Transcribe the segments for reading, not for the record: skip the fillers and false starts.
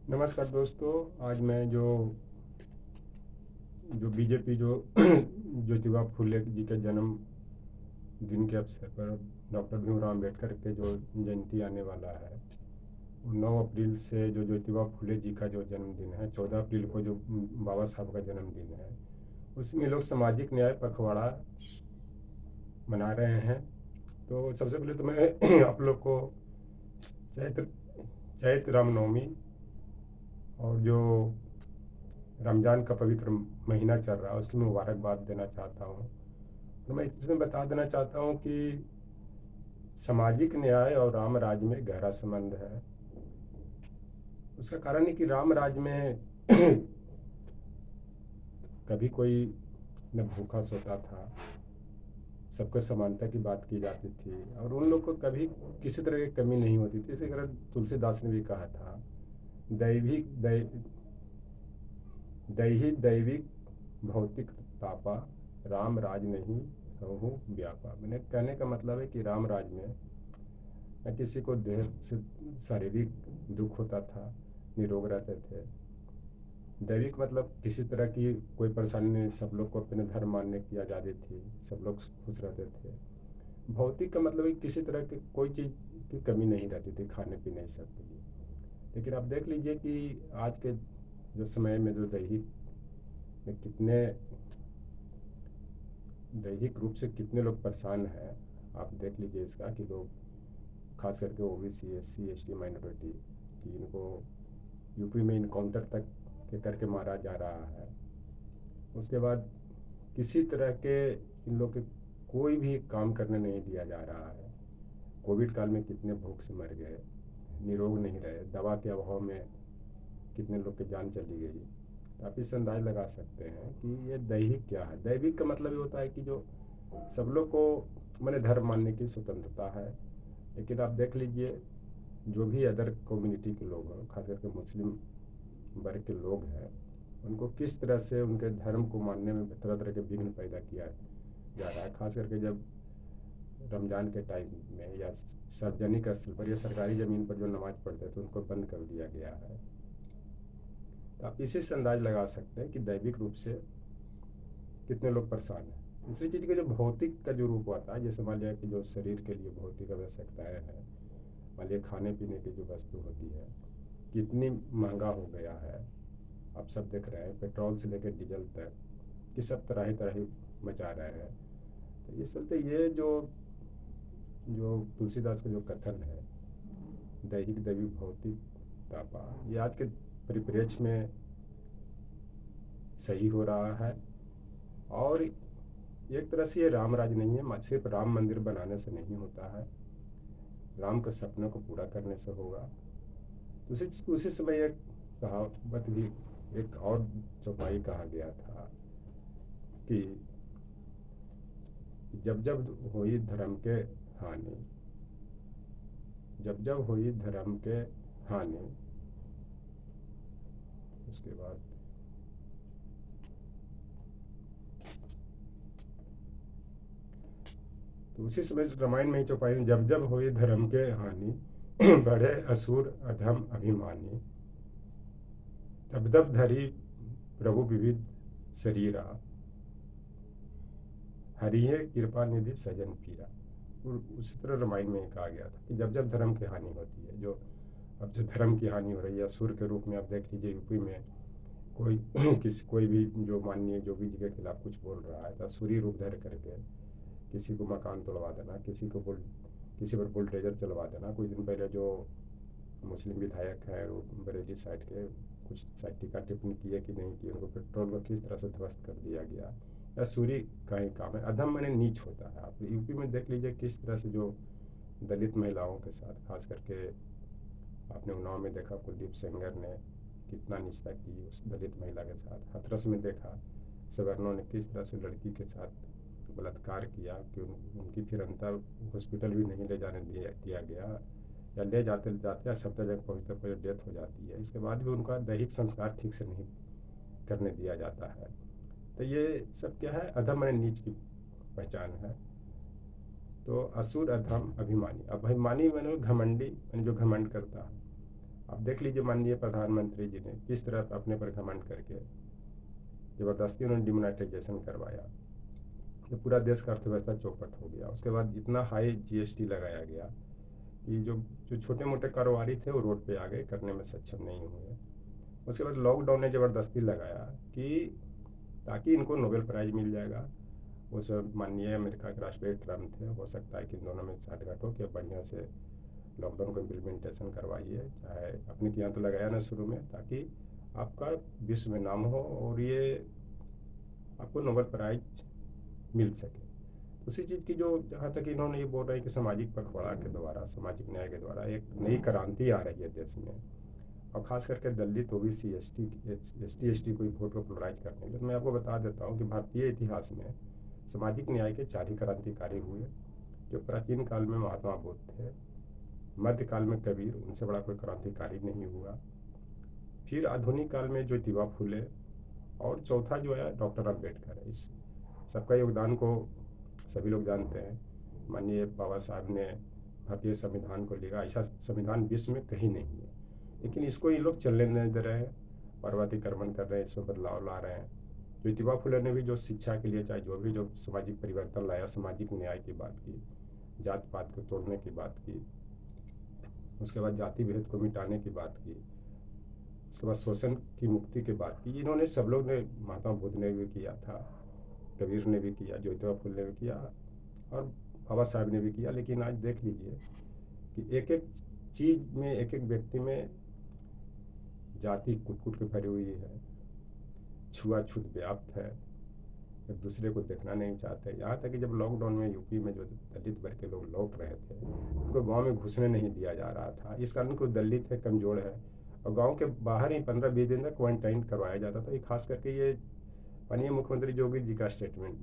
नमस्कार दोस्तों। आज मैं जो जो बीजेपी जो ज्योतिबा फुले जी के जन्म दिन के अवसर पर डॉक्टर भीमराव अम्बेडकर के जो जयंती आने वाला है, 9 अप्रैल से जो ज्योतिबा फुले जी का जो जन्मदिन है, 14 अप्रैल को जो बाबा साहब का जन्मदिन है, उसमें लोग सामाजिक न्याय पखवाड़ा मना रहे हैं। तो सबसे पहले तो मैं आप लोग को चैत्र चैत्र रामनवमी और जो रमज़ान का पवित्र महीना चल रहा है उसकी मैं मुबारकबाद देना चाहता हूँ। तो मैं इसमें बता देना चाहता हूँ कि सामाजिक न्याय और राम राज्य में गहरा संबंध है। उसका कारण है कि राम राज्य में कभी कोई न भूखा सोता था, सबको समानता की बात की जाती थी और उन लोग को कभी किसी तरह की कमी नहीं होती थी। इसी कारण तुलसीदास ने भी कहा था, दैविक दैहिक दैविक भौतिक तापा, राम राज नहीं कहूँ व्यापा। मैंने कहने का मतलब है कि राम राज में न किसी को देह से शारीरिक दुख होता था, निरोग रहते थे। दैविक मतलब किसी तरह की कोई परेशानी नहीं, सब लोग को अपने धर्म मानने की आज़ादी थी, सब लोग खुश रहते थे। भौतिक का मतलब है किसी तरह की कोई चीज़ की कमी नहीं रहती थी खाने पीने सब के लिए। लेकिन आप देख लीजिए कि आज के जो समय में जो दैहिक में कितने दैहिक रूप से कितने लोग परेशान हैं। आप देख लीजिए इसका कि लोग खास करके ओबीसी एससी एसटी माइनॉरिटी कि इनको यूपी में इनकाउंटर तक के करके मारा जा रहा है। उसके बाद किसी तरह के इन लोग के कोई भी काम करने नहीं दिया जा रहा है। कोविड काल में कितने भूख से मर गए, निरोग नहीं रहे, दवा के अभाव में कितने लोग की जान चली गई। तो आप इससे अंदाज लगा सकते हैं कि ये दैहिक क्या है। दैविक का मतलब ये होता है कि जो सब लोग को मैंने धर्म मानने की स्वतंत्रता है। लेकिन आप देख लीजिए जो भी अदर कम्युनिटी के लोग हैं, खास करके मुस्लिम वर्ग के लोग हैं, उनको किस तरह से उनके धर्म को मानने में तरह तरह के विघ्न पैदा किया जा रहा है। खास करके जब रमज़ान के टाइम में या सार्वजनिक स्थल पर या सरकारी ज़मीन पर जो नमाज़ पढ़ते थे उनको बंद कर दिया गया है। तो आप इसी से अंदाज लगा सकते हैं कि दैविक रूप से कितने लोग परेशान हैं। दूसरी चीज़ का जो भौतिक का जो रूप आता है, जैसे मान लिया कि जो शरीर के लिए भौतिक आवश्यकताएँ हैं, मान लिया खाने पीने की जो वस्तु होती है, कितनी महंगा हो गया है। आप सब देख रहे हैं, पेट्रोल से लेकर डीजल तक कि सब तरह ही मचा रहे हैं। तो इस चलते ये जो जो तुलसीदास का जो कथन है, दैहिक दैविक भौतिक तापा, ये आज के परिप्रेक्ष्य में सही हो रहा है। और एक तरह से ये राम राज नहीं है, सिर्फ राम मंदिर बनाने से नहीं होता है, राम के सपनों को पूरा करने से होगा। उसी समय एक कहावत भी, एक और चौपाई कहा गया था कि जब जब हुई धर्म के हानि, जब जब हुई धर्म के हानि, उसके बाद तो उसी समय रामायण में ही चौपाई में, जब जब हुई धर्म के हानि बढ़े असुर अधम अभिमानी, तब तब धरी प्रभु विविध शरीरा, हरिये कृपा निधि सजन पीरा। और उसी तरह रामायण में कहा गया था कि जब जब धर्म की हानि होती है, जो अब जो धर्म की हानि हो रही है असुर के रूप में, आप देख लीजिए यूपी में कोई कोई भी जो माननीय योगी जी के खिलाफ कुछ बोल रहा है तो असुरी रूप धर करके किसी को मकान तोड़वा देना, किसी पर बुलडोजर चलवा देना। कुछ दिन पहले जो मुस्लिम विधायक है वो बरेली साइड के कुछ साइड टीका टिप्पणी की है कि नहीं कि उनको पेट्रोल को किस तरह से ध्वस्त कर दिया गया, या सूरी का ही काम है। अधम माने नीच होता है। आप यूपी में देख लीजिए किस तरह से जो दलित महिलाओं के साथ, खास करके आपने उन्नाव में देखा कुलदीप सेंगर ने कितना निष्ठा की उस दलित महिला के साथ। हाथरस में देखा सवर्णों ने किस तरह से लड़की के साथ बलात्कार किया कि उनकी फिर अंतर हॉस्पिटल भी नहीं ले जाने दिया गया, या ले जाते जाते या सप्ताहजंग पहुँचते पहुँचते डेथ हो जाती है। इसके बाद भी उनका दैहिक संस्कार ठीक से नहीं करने दिया जाता है। तो ये सब क्या है, अधम और नीच की पहचान है। तो असुर अधम अभिमानी, अभिमानी मैंने घमंडी, मैंने जो घमंड करता है। आप देख लीजिए माननीय प्रधानमंत्री जी ने किस तरह अपने पर घमंड करके ज़बरदस्ती उन्होंने डिमोनेटाइजेशन करवाया, तो पूरा देश का अर्थव्यवस्था चौपट हो गया। उसके बाद इतना हाई जीएसटी लगाया गया कि जो जो छोटे मोटे कारोबारी थे वो रोड पे आ गए, करने में सक्षम नहीं हुए। उसके बाद लॉकडाउन ने ज़बरदस्ती लगाया कि ताकि इनको नोबेल प्राइज़ मिल जाएगा। उस माननीय अमेरिका के राष्ट्रपति ट्रम्प थे, हो सकता है कि इन दोनों में साठगांठ हो कि बढ़िया से लॉकडाउन को इम्प्लीमेंटेशन करवाइए, चाहे अपने के यहाँ तो लगाया ना शुरू में, ताकि आपका विश्व में नाम हो और ये आपको नोबेल प्राइज़ मिल सके। उसी चीज़ की जो जहाँ तक इन्होंने ये बोल रहे हैं कि सामाजिक पखवाड़ा के द्वारा, सामाजिक न्याय के द्वारा एक नई क्रांति आ रही है देश में, और ख़ास करके दलित ओबीसी एसटी एसटी को वोट को पोलराइज करने के लिए। तो मैं आपको बता देता हूँ कि भारतीय इतिहास में सामाजिक न्याय के 4 ही क्रांतिकारी हुए। जो प्राचीन काल में महात्मा बुद्ध थे, मध्यकाल में कबीर, उनसे बड़ा कोई क्रांतिकारी नहीं हुआ। फिर आधुनिक काल में ज्योतिबा फुले, और चौथा जो है डॉक्टर अम्बेडकर है। इस सबका योगदान को सभी लोग जानते हैं। माननीय बाबा साहब ने भारतीय संविधान को लिखा, ऐसा संविधान विश्व में कहीं नहीं है, लेकिन इसको ये लोग चलने नहीं दे रहे हैं, पर्वतीकरण कर रहे हैं, इसमें बदलाव ला रहे हैं। ज्योतिबा फुले ने भी जो शिक्षा के लिए, चाहे जो भी जो सामाजिक परिवर्तन लाया, सामाजिक न्याय की बात की, जात पात को तोड़ने की बात की, उसके बाद जाति भेद को मिटाने की बात की, उसके बाद शोषण की मुक्ति की बात की। इन्होंने सब लोग ने, महात्मा बुद्ध ने भी किया था, कबीर ने भी किया, ज्योतिबा फुले ने भी किया, और बाबा साहब ने भी किया। लेकिन आज देख लीजिए कि एक एक चीज़ में, एक एक व्यक्ति में जाति कुट कुट के भरी हुई है, छुआछूत व्याप्त है, एक दूसरे को देखना नहीं चाहते। यहाँ तक कि जब लॉकडाउन में यूपी में जो दलित वर्ग के लोग लौट रहे थे, उनको गांव में घुसने नहीं दिया जा रहा था। इस कारण को दलित है, कमज़ोर है, और गांव के बाहर ही 15-20 दिन तक क्वारंटाइन करवाया जाता था। ये खास करके ये माननीय मुख्यमंत्री योगी जी का स्टेटमेंट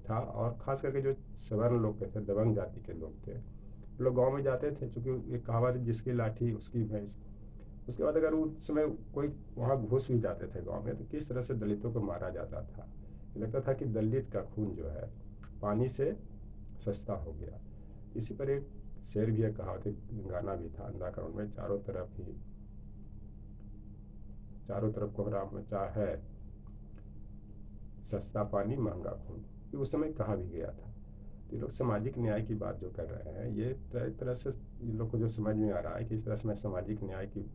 था, और ख़ास करके जो सवर्ण लोग थे, दबंग जाति के लोग थे, लोग गांव में जाते थे, चूँकि एक कहावत है, जिसकी लाठी उसकी भैंस। उसके बाद अगर उस समय कोई वहाँ घुस भी जाते थे गांव में, तो किस तरह से दलितों को मारा जाता था। लगता था कि दलित का खून जो है पानी से सस्ता हो गया। इसी पर एक शेर भी है, कहावत, गाना भी था, अंधाकरण में चारों तरफ कोहरा मचा है, सस्ता पानी महंगा खून। ये उस समय कहा भी गया था। तो ये लोग सामाजिक न्याय की बात जो कर रहे हैं, ये तरह से इन लोग को जो समझ में आ रहा है कि इस तरह से मैं सामाजिक न्याय की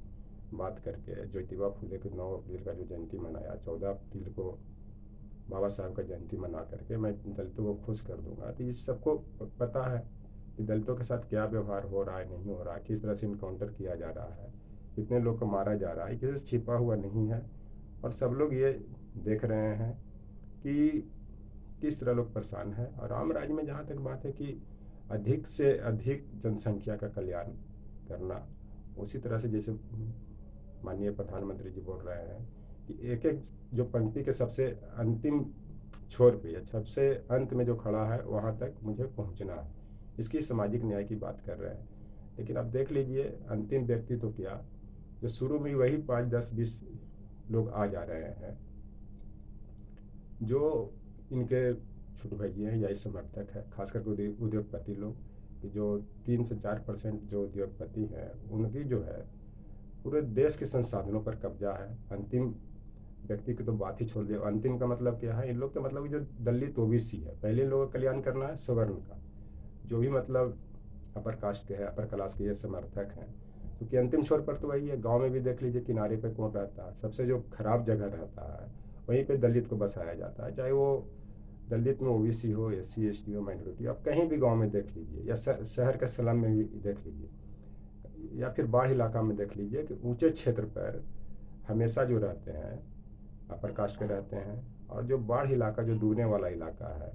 बात करके ज्योतिबा फुले को 9 अप्रैल का जो जयंती मनाया, 14 अप्रैल को बाबा साहब का जयंती मना करके मैं दलितों को खुश कर दूंगा। तो ये सबको पता है कि दलितों के साथ क्या व्यवहार हो रहा है, नहीं हो रहा है, किस तरह से इनकाउंटर किया जा रहा है, कितने लोग को मारा जा रहा है, किसी से छिपा हुआ नहीं है। और सब लोग ये देख रहे हैं कि किस तरह लोग परेशान हैं। और राम राज्य में जहाँ तक बात है कि अधिक से अधिक जनसंख्या का कल्याण करना, उसी तरह से जैसे माननीय प्रधानमंत्री जी बोल रहे हैं कि एक एक जो पंक्ति के सबसे अंतिम छोर पे या सबसे अंत में जो खड़ा है, वहाँ तक मुझे पहुँचना है, इसकी सामाजिक न्याय की बात कर रहे हैं। लेकिन आप देख लीजिए अंतिम व्यक्ति तो क्या, जो शुरू में वही 5, 10, 20 लोग आ जा रहे हैं, जो इनके छोटे भैया हैं या समर्थक है, खास करके उद्योगपति लोग, कि जो 3 से 4% जो उद्योगपति हैं, उनकी जो है पूरे देश के संसाधनों पर कब्जा है। अंतिम व्यक्ति की तो बात ही छोड़ दिया। अंतिम का मतलब क्या है, इन लोग का मतलब जो दलित ओबीसी है, पहले इन लोगों का कल्याण करना है, सवर्ण का, जो भी मतलब अपर कास्ट के है, अपर क्लास के ये समर्थक हैं, क्योंकि अंतिम छोर पर तो वही है। गांव में भी देख लीजिए किनारे पे कौन रहता है, सबसे जो खराब जगह रहता है, वहीं पे दलित को बसाया जाता है। चाहे वो दलित में ओबीसी हो, एससी एसटी हो, माइनॉरिटी, आप कहीं भी गांव में देख लीजिए, या शहर के स्लम में भी देख लीजिए, या फिर बाढ़ इलाका में देख लीजिए, कि ऊंचे क्षेत्र पर हमेशा जो रहते हैं अपर कास्ट के रहते हैं, और जो बाढ़ इलाका, जो डूबने वाला इलाका है,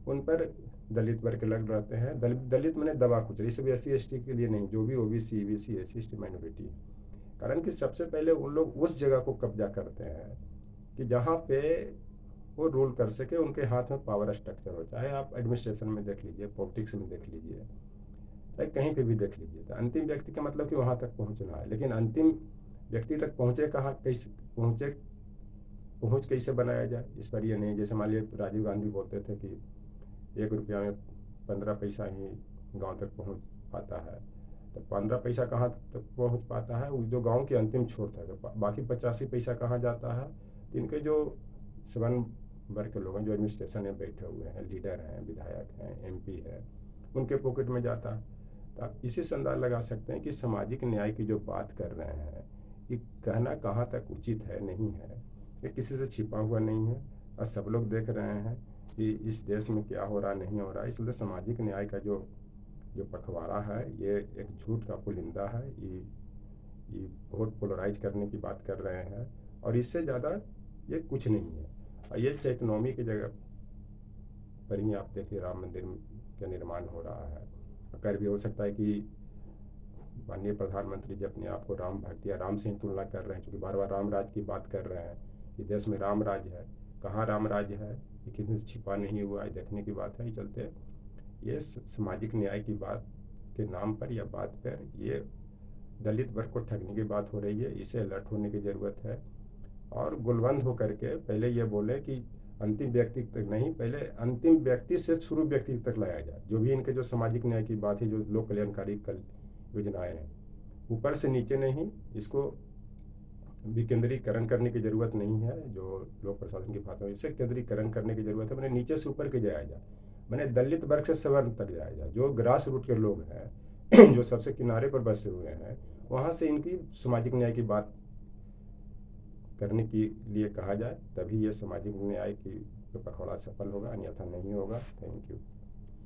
उन पर दलित वर्ग के लोग रहते हैं। दलित मैंने दबा कुचल, ये सब एससी एसटी के लिए नहीं, जो भी OBC EBC SC ST minority. कारण कि सबसे पहले उन लोग उस जगह को कब्जा करते हैं कि जहाँ पे वो रूल कर सके, उनके हाथ में पावर स्ट्रक्चर हो। चाहे आप एडमिनिस्ट्रेशन में देख लीजिए, पॉलिटिक्स में देख लीजिए, चाहे कहीं पे भी देख लीजिए। तो अंतिम व्यक्ति का मतलब कि वहाँ तक पहुँचना है। लेकिन अंतिम व्यक्ति तक पहुँचे कहाँ, कैसे पहुँच कैसे बनाया जाए, इस पर ये नहीं। जैसे मान लीजिए राजीव गांधी बोलते थे कि 1 रुपया में 15 पैसा ही गांव तक पहुँच पाता है, तो 15 पैसा कहाँ तक पहुँच पाता है, वो जो गांव के अंतिम छोर तक है। बाकी 85 पैसा कहाँ जाता है, तो इनके जो सवन वर्ग के लोग हैं, जो एडमिनिस्ट्रेशन में बैठे हुए हैं, लीडर हैं, विधायक हैं, एमपी है, उनके पॉकेट में जाता है। तो आप इसी से अंदाज़ा लगा सकते हैं कि सामाजिक न्याय की जो बात कर रहे हैं, ये कहना कहाँ तक उचित है, नहीं है। ये किसी से छिपा हुआ नहीं है और सब लोग देख रहे हैं कि इस देश में क्या हो रहा, नहीं हो रहा। इसलिए सामाजिक न्याय का जो जो पखवाड़ा है, ये एक झूठ का पुलिंदा है। ये बहुत पोलराइज करने की बात कर रहे हैं और इससे ज़्यादा ये कुछ नहीं है। और ये चैतन्यनवमी की जगह पर ही आप देखिए राम मंदिर का निर्माण हो रहा है। कर भी हो सकता है कि माननीय प्रधानमंत्री जी अपने आप को राम भक्त या राम से ही तुलना कर रहे हैं, क्योंकि बार बार राम राज की बात कर रहे हैं कि देश में राम राज है। कहाँ राम राज है, ये किसी से छिपा नहीं हुआ है, देखने की बात है। ये चलते ये सामाजिक न्याय की बात के नाम पर या बात पर ये दलित वर्ग को ठगने की बात हो रही है। इसे अलर्ट होने की ज़रूरत है और गुलबंद होकर के पहले ये बोले कि अंतिम व्यक्ति तक नहीं, पहले अंतिम व्यक्ति से शुरू व्यक्ति तक लाया जाए। जो भी इनके जो सामाजिक न्याय की बात है, जो लोक कल्याणकारी योजनाएं हैं, ऊपर से नीचे नहीं, इसको विकेंद्रीकरण करने की ज़रूरत नहीं है। जो लोक प्रशासन की भाषा है, इसे केंद्रीकरण करने की ज़रूरत है। मैंने नीचे से ऊपर के जाया जाए, मैंने दलित वर्ग से सवर्ण तक जाया जाए, जो ग्रास रूट के लोग हैं जो सबसे किनारे पर बसे हुए हैं, वहाँ से इनकी सामाजिक न्याय की बात करने के लिए कहा जाए, तभी ये सामाजिक न्याय की जो पखवाड़ा सफल होगा, अन्यथा नहीं होगा। Thank you.